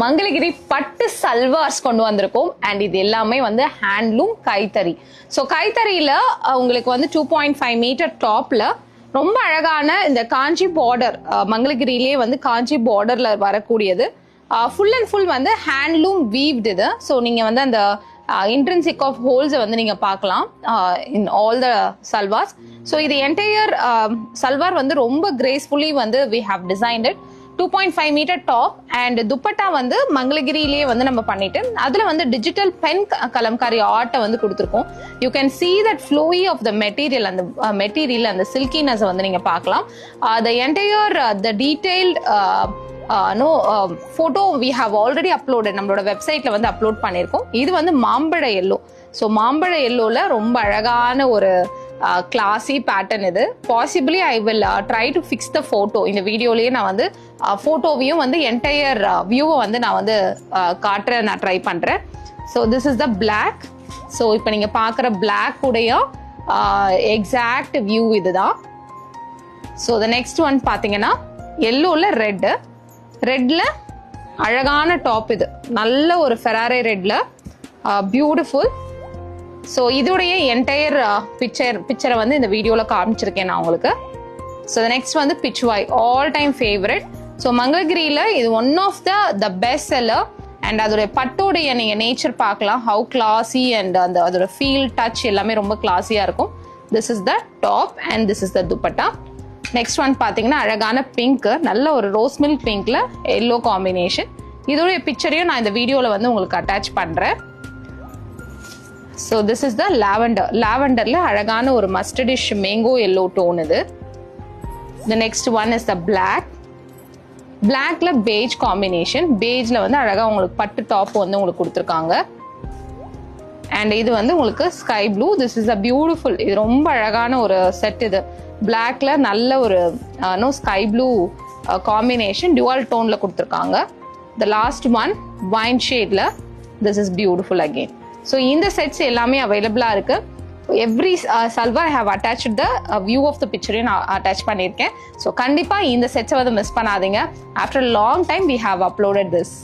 மங்களகிரி பட்டு சல்வார்ஸ் கொண்டு வந்திருக்கோம் அண்ட் இது எல்லாமே வந்து ஹேண்ட்லூம் கைத்தறி. ஸோ கைத்தறியில உங்களுக்கு வந்து 2.5 மீட்டர் டாப்ல ரொம்ப அழகான இந்த காஞ்சி பார்டர், மங்களகிரியிலே வந்து காஞ்சி பார்டர்ல வரக்கூடியது. ஃபுல் அண்ட் ஃபுல் வந்து ஹேண்ட்லூம் வீவ்டு இது. ஸோ நீங்க வந்து அந்த இன்ட்ரின்சிக் ஆஃப் ஹோல்ஸை வந்து நீங்க பார்க்கலாம் in all the salwars. So இது என்டையர் சல்வார் வந்து ரொம்ப கிரேஸ்ஃபுல்லி வந்து we have designed it. 2.5 metre top and dupatta வந்து மங்களகிரியிலேயே வந்து நம்ம பண்ணிட்டு அதுல வந்து டிஜிட்டல் பென் கலம்காரி ஆர்ட்டை வந்து கொடுத்துருக்கோம். You can see that flowy of the material, அந்த மெட்டீரியல் அந்த சில்கினஸ் வந்து நீங்க பார்க்கலாம். the entire the detailed photo we have already uploaded, நம்மளோட வெப்சைட்ல வந்து அப்லோட் பண்ணிருக்கோம். இது வந்து மாம்பழ எல்லோ. ஸோ மாம்பழ எல்லோல ரொம்ப அழகான ஒரு கிளாசி பேட்டர்ன் இது. Possibly I will try to fix the photo. இந்த வீடியோலயே நான் வந்து ஃபோட்டோவையும் வந்து என்டையர் வியூவை வந்து நான் வந்து நான் ட்ரை பண்றேன். So this is the black. So இப்போ நீங்க பார்க்குற பிளாக் உடைய எக்ஸாக்ட் வியூ இதுதான். ஸோ த நெக்ஸ்ட் ஒன் பார்த்தீங்கன்னா எல்லோல ரெட்ல அழகான டாப். இது நல்ல ஒரு ஃபெராரி ரெட்ல பியூட்டிஃபுல். ஸோ இதோடைய என்டையர் பிக்சரை வந்து இந்த வீடியோவில் காமிச்சிருக்கேன் நான் உங்களுக்கு. ஸோ நெக்ஸ்ட் வந்து Pichwai, all time favourite. So மங்களகிரியில் இது one of the best seller. And அதோடைய பட்டோடைய நீங்கள் நேச்சர் பார்க்கலாம், ஹவு கிளாசி அண்ட் அந்த அதோட ஃபீல் டச் எல்லாமே ரொம்ப கிளாஸியாக இருக்கும். This is the top and this is the dupatta. Next one பார்த்தீங்கன்னா அழகான பிங்க், நல்ல ஒரு ரோஸ் மில்க் பிங்க்ல எல்லோ காம்பினேஷன். இதோடைய பிக்சரையும் நான் இந்த வீடியோவில் வந்து உங்களுக்கு அட்டாச் பண்ணுறேன். ஸோ திஸ் இஸ் த லாவெண்டர்ல அழகான ஒரு மஸ்டர்டிஷ் மேங்கோ எல்லோ டோன் இது. த நெக்ஸ்ட் ஒன் இஸ் த பிளாக்ல பேஜ் காம்பினேஷன். பேஜ்ல வந்து அழகா உங்களுக்கு பட்டு டாப் வந்து உங்களுக்கு கொடுத்துருக்காங்க. அண்ட் இது வந்து உங்களுக்கு sky blue. This is a beautiful, இது ரொம்ப அழகான ஒரு செட். இது பிளாக்ல நல்ல ஒரு ஸ்கை ப்ளூ காம்பினேஷன் டியூவல் டோன்ல கொடுத்துருக்காங்க. த லாஸ்ட் ஒன் வைன் ஷேட்ல. This is beautiful again. So இந்த செட்ஸ் எல்லாமே அவைலபிளாக இருக்கு. Every salwar I have attached the view of the பிக்சரையும் நான் அட்டாச் பண்ணியிருக்கேன். ஸோ கண்டிப்பாக இந்த செட்ஸை வந்து மிஸ் பண்ணாதீங்க. After long time we have uploaded this.